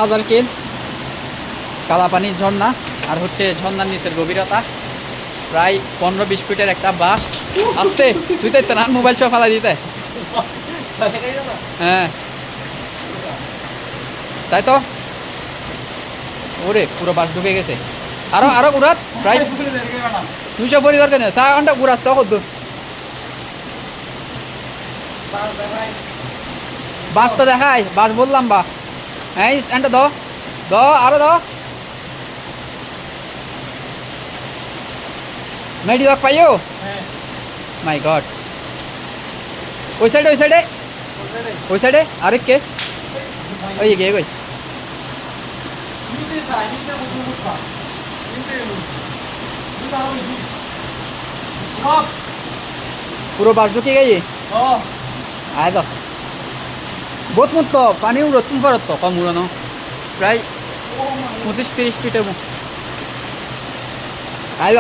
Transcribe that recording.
হাজার কেল কালাপানির ঝর্ণা আর হচ্ছে ঝর্ণার নিচের গভীরতা প্রায় 15-20 ফিটের একটা বাস। আসতে তুই তো না মোবাইল সব ফালাই দিতে। হ্যাঁ তাই তো ওরে পুরো বাস ঢুকে গেছে। আরো আরো উড়াত প্রায় 200 পরিবার কেন 4 ঘন্টা উড়াচ্ছে কত বাস তো দেখাই বাস বললাম বা হ্যাঁ এনটা দ দ আরো দ মেডি দক পাইও মাই গড ওই সাইডে ওই সাইডে আরেক কে ওই গে কই পুরো বাস ঢুকে গেছে। আয় তো বহুত মুক্ত পানি উড়ত তুমি পারত তো কম উড়ানো প্রায় 25-30 ফিটের। আয়